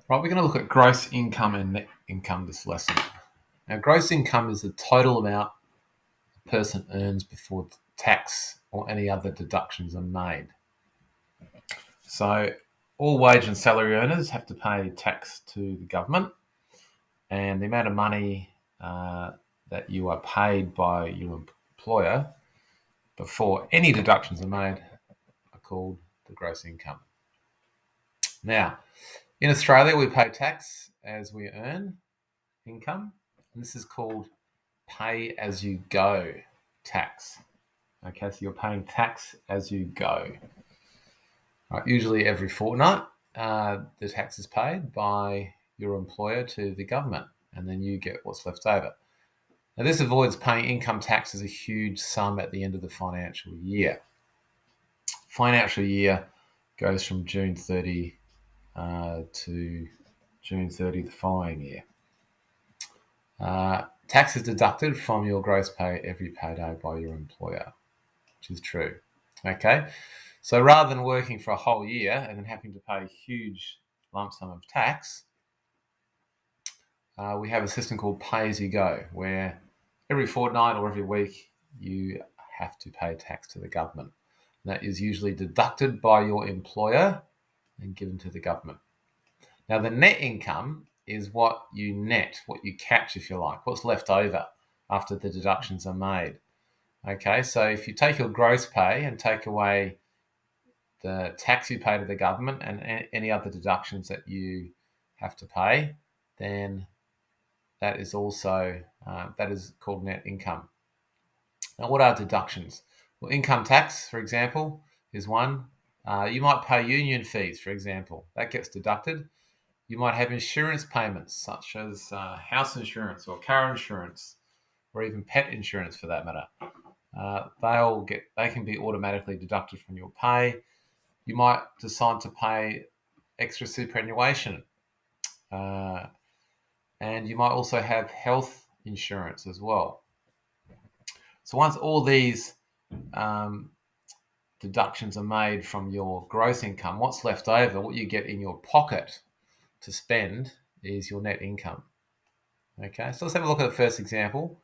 Right, we're going to look at gross income and net income this lesson. Now, gross income is the total amount a person earns before tax or any other deductions are made. So, all wage and salary earners have to pay tax to the government, and the amount of money that you are paid by your employer before any deductions are made are called the gross income. Now, in Australia, we pay tax as we earn income, and this is called pay as you go tax. Okay, so you're paying tax as you go. Right, usually every fortnight, the tax is paid by your employer to the government, and then you get what's left over. Now, this avoids paying income tax as a huge sum at the end of the financial year. Financial year goes from June 30 to June 30 the following year. Tax is deducted from your gross pay every payday by your employer, which is true. Okay, so rather than working for a whole year and then having to pay a huge lump sum of tax, we have a system called pay as you go, where every fortnight or every week you have to pay tax to the government. And that is usually deducted by your employer and given to the government. Now, the net income is what you net, what you catch, if you like, what's left over after the deductions are made. Okay, so if you take your gross pay and take away the tax you pay to the government and any other deductions that you have to pay, then that is also that is called net income. Now, what are deductions? Well, income tax, for example, is one. You might pay union fees, for example. That gets deducted. You might have insurance payments, such as house insurance or car insurance, or even pet insurance, for that matter. They can be automatically deducted from your pay. You might decide to pay extra superannuation, and you might also have health insurance as well. So once all these deductions are made from your gross income, what's left over, what you get in your pocket to spend, is your net income. Okay, so let's have a look at the first example.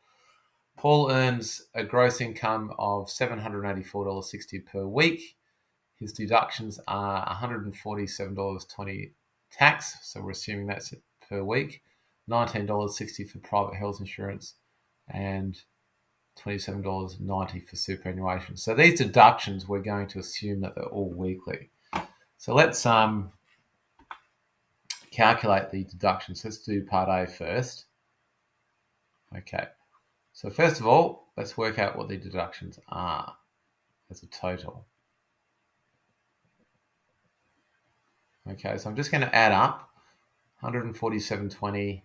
Paul earns a gross income of $784.60 per week. His deductions are $147.20 tax, so we're assuming that's per week, $19.60 for private health insurance, and $27.90 for superannuation. So these deductions, we're going to assume that they're all weekly. So let's calculate the deductions. Let's do part A first. Okay, so first of all, let's work out what the deductions are as a total. Okay, so I'm just going to add up 147.20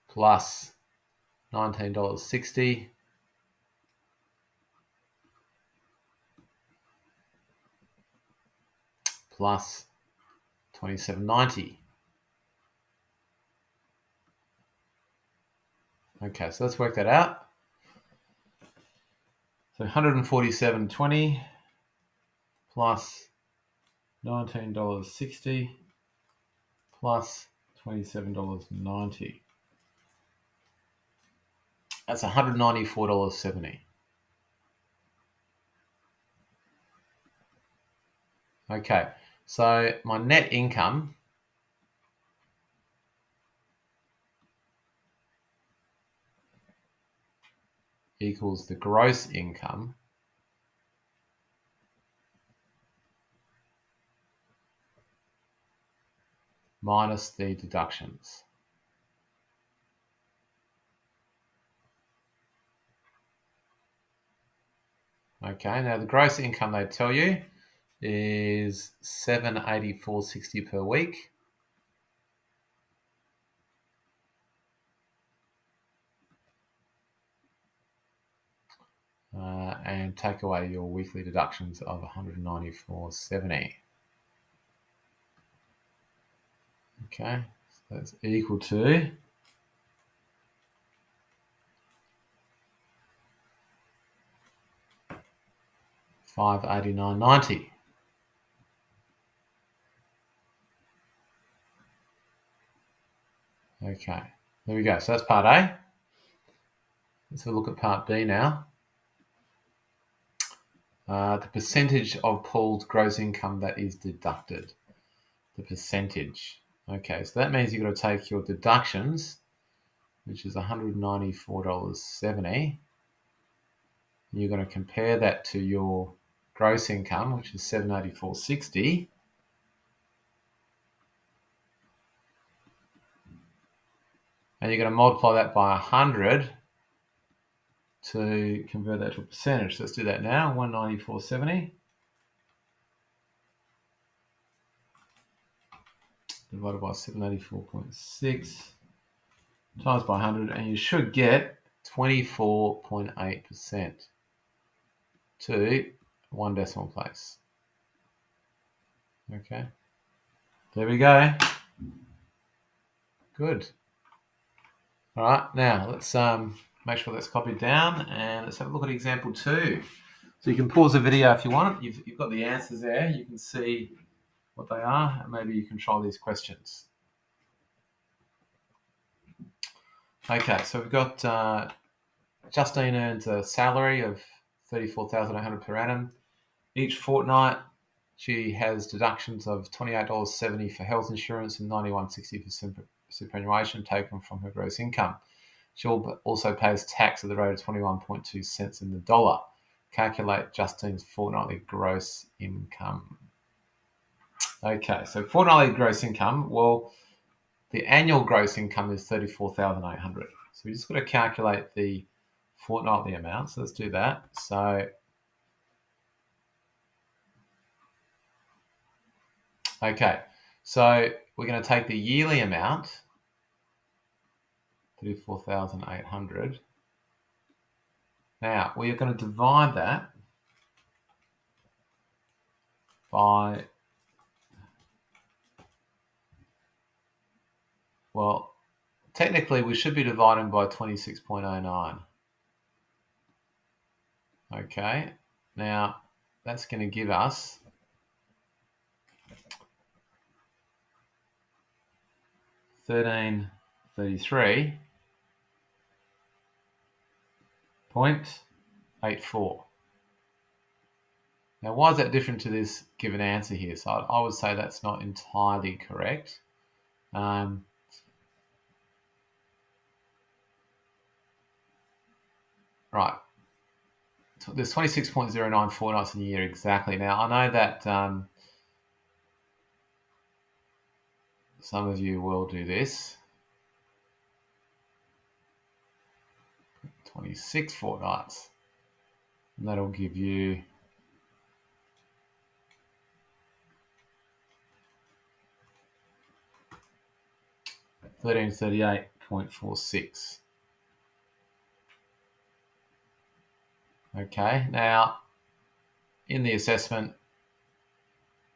plus $19.60 plus $27.90. Okay, so let's work that out. So $147.20 plus $19.60 plus $27.90. That's $194.70. Okay, so my net income equals the gross income minus the deductions. Okay, now the gross income they tell you is $784.60 per week. And take away your weekly deductions of $194.70. Okay, so that's equal to $589.90. Okay, there we go. So that's part A. Let's have a look at part B now. The percentage of Paul's gross income that is deducted. The percentage. Okay, so that means you've got to take your deductions, which is $194.70. You're going to compare that to your gross income, which is $784.60. And you're going to multiply that by 100 to convert that to a percentage. So let's do that now. 194.70 divided by 784.6 times by 100, and you should get 24.8% to one decimal place. Okay, there we go. Good. All right, now let's make sure that's copied down, and let's have a look at example 2. So you can pause the video if you want. You've got the answers there. You can see what they are, and maybe you can try these questions. Okay, so we've got Justine earns a salary of $34,800 per annum. Each fortnight, she has deductions of $28.70 for health insurance and $91.60 for superannuation taken from her gross income. She also pays tax at the rate of 21.2 cents in the dollar. Calculate Justine's fortnightly gross income. Okay, so fortnightly gross income, well, the annual gross income is $34,800. So we just got to calculate the fortnightly amount. So let's do that. So, okay, so we're going to take the yearly amount, 34,800. Now, we are going to divide that by, well, technically we should be dividing by 26.09. Okay, now that's going to give us $1333.84. Now, why is that different to this given answer here? So I would say that's not entirely correct. Right. There's 26.09 fortnights in a year exactly. Now, I know that some of you will do this. 26 fortnights. And that'll give you 1338.46. Okay, now in the assessment,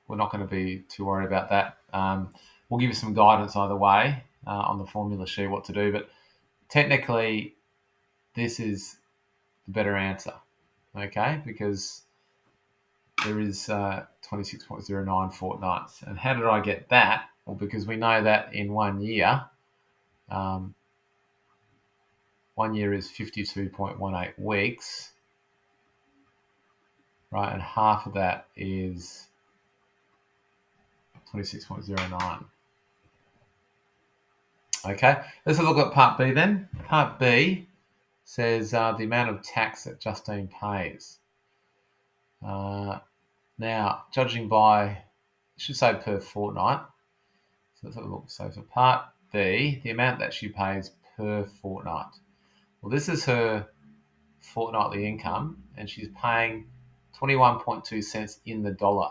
we're not going to be too worried about that. We'll give you some guidance either way on the formula sheet what to do, but technically this is the better answer, okay, because there is 26.09 fortnights. And how did I get that? Well, because we know that in 1 year, 1 year is 52.18 weeks, right? And half of that is 26.09. Okay, let's have a look at part B then. Part B says the amount of tax that Justine pays. Now, judging by, I should say per fortnight. So let's have a look. So for part B, the amount that she pays per fortnight. Well, this is her fortnightly income, and she's paying 21.2 cents in the dollar.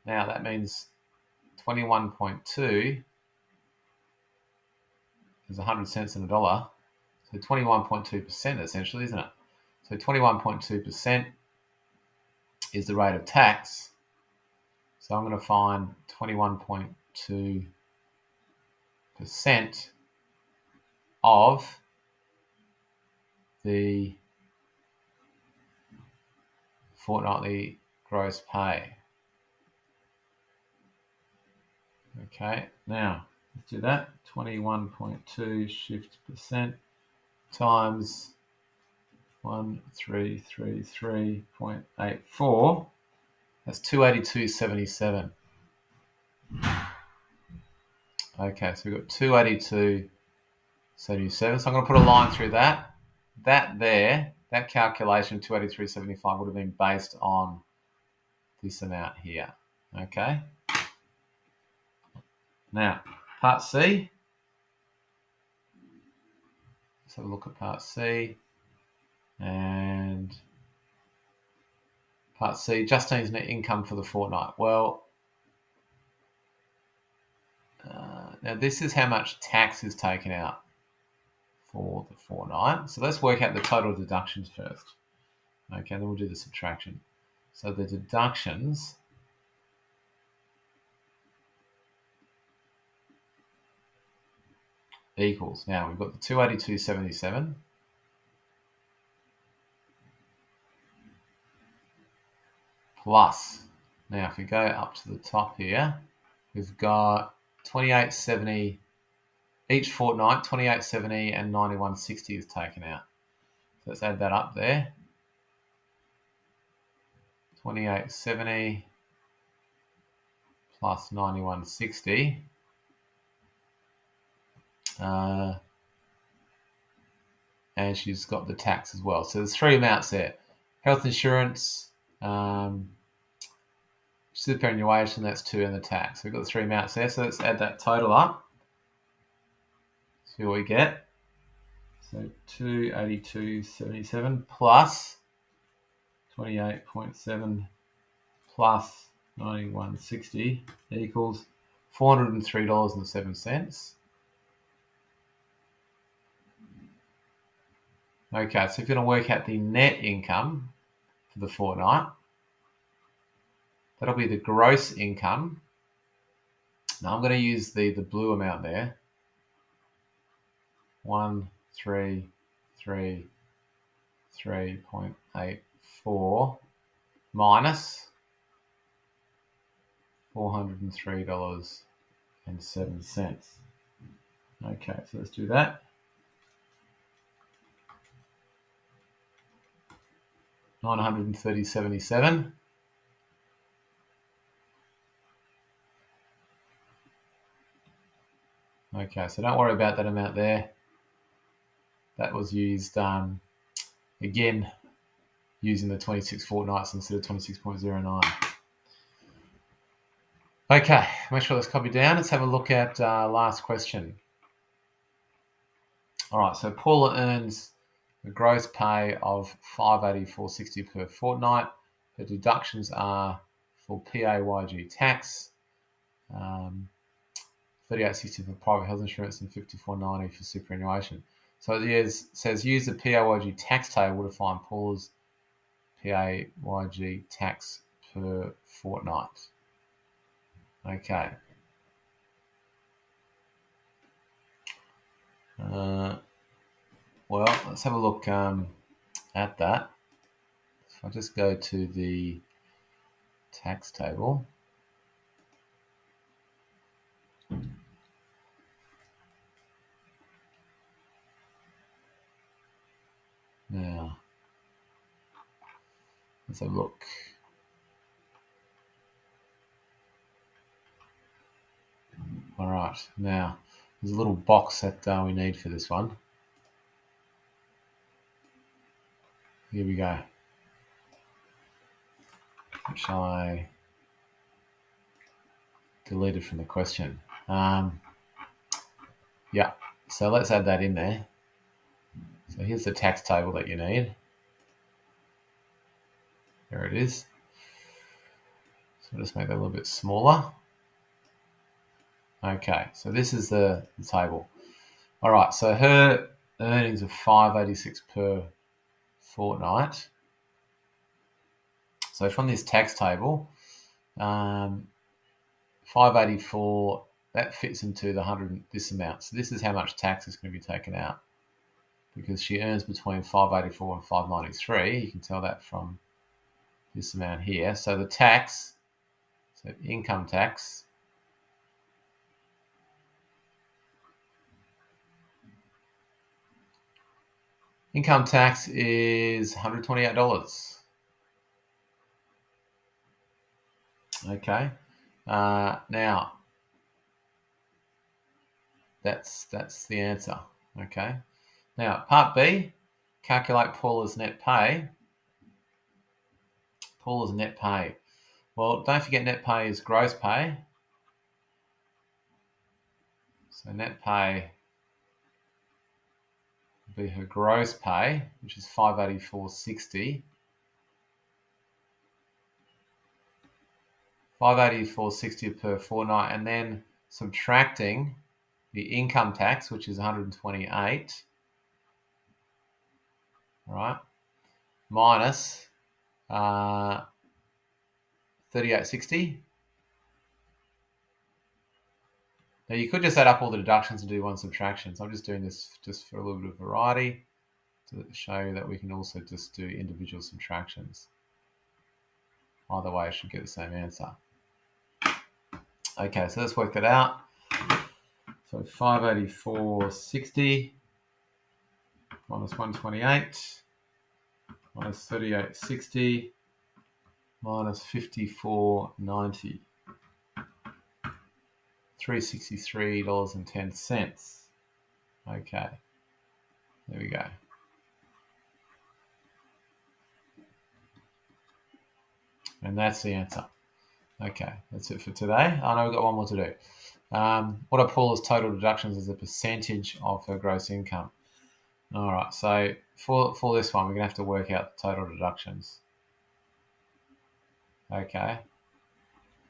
Now, that means 21.2 is 100 cents in a dollar. So 21.2% essentially, isn't it? So 21.2% is the rate of tax. So I'm going to find 21.2% of the fortnightly gross pay. Okay, now Let's do that. 21.2 shift percent times 1333.84. That's 282.77. Okay, so we've got 282.77. So I'm going to put a line through that. That calculation, 283.75, would have been based on this amount here. Okay. Now, part C. Let's have a look at part C. And part C, Justine's net income for the fortnight. Well, now this is how much tax is taken out for the fortnight. So let's work out the total deductions first. Okay, then we'll do the subtraction. So the deductions equals, now we've got the 282.77 plus, now if we go up to the top here, we've got 28.70 each fortnight, 28.70 and 91.60 is taken out. So let's add that up there. 28.70 plus 91.60. And she's got the tax as well. So there's three amounts there. Health insurance, superannuation, that's 2, and the tax. So we've got the three amounts there. So let's add that total up. See what we get. So 282.77 plus 28.7 plus 91.60 equals $403.07. Okay, so if you're going to work out the net income for the fortnight, that'll be the gross income. Now I'm going to use the blue amount there. 1,333.84 minus $403.07. Okay, so let's do that. $930.77. Okay, so don't worry about that amount there. That was used, again, using the 26 fortnights instead of 26.09. Okay, make sure that's copied down. Let's have a look at last question. All right, so Paula earns a gross pay of $584.60 per fortnight. Her deductions are for PAYG tax, $38.60 for private health insurance, and $54.90 for superannuation. So it says use the PAYG tax table to find Paula's PAYG tax per fortnight. Okay. Well, let's have a look at that. If I just go to the tax table. Now, let's have a look. All right, now there's a little box that we need for this one. Here we go, which I deleted from the question. Yeah, so let's add that in there. So here's the tax table that you need. There it is. So I'll just make that a little bit smaller. Okay, so this is the table. All right, so her earnings of $586 per fortnight. So from this tax table, 584, that fits into the 100, this amount. So this is how much tax is going to be taken out, because she earns between 584 and 593. You can tell that from this amount here. So the tax, so income tax, Income tax is $128. Okay. Now, that's the answer. Okay. Now, part B, calculate Paula's net pay. Paula's net pay. Well, don't forget net pay is gross pay. So net pay would be her gross pay, which is $584.60. $584.60 per fortnight, and then subtracting the income tax, which is $128, right, minus $38.60. Now you could just add up all the deductions and do one subtraction. So I'm just doing this just for a little bit of variety to show that we can also just do individual subtractions. Either way, I should get the same answer. Okay, so let's work that out. So 584.60 minus 128 minus 38.60 minus 54.90. $363.10. Okay, there we go. And that's the answer. Okay, that's it for today. I know we've got one more to do. What are Paula's total deductions as a percentage of her gross income? All right, so for this one, we're going to have to work out the total deductions. Okay.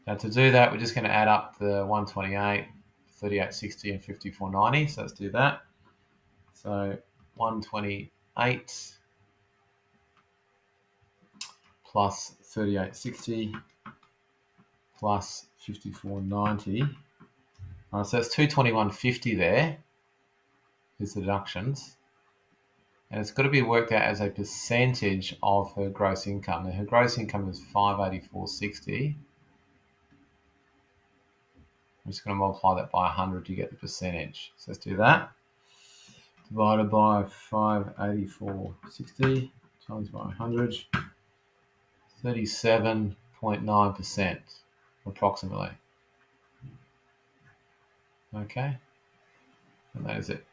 Now to do that, we're just going to add up the 128, 38.60, and 54.90. So let's do that. So 128 plus 38.60 plus 54.90. So that's 221.50 there is the deductions. And it's got to be worked out as a percentage of her gross income. Now her gross income is 584.60. I'm just going to multiply that by 100 to get the percentage. So let's do that. Divided by 584.60 times by 100. 37.9% approximately. Okay. And that is it.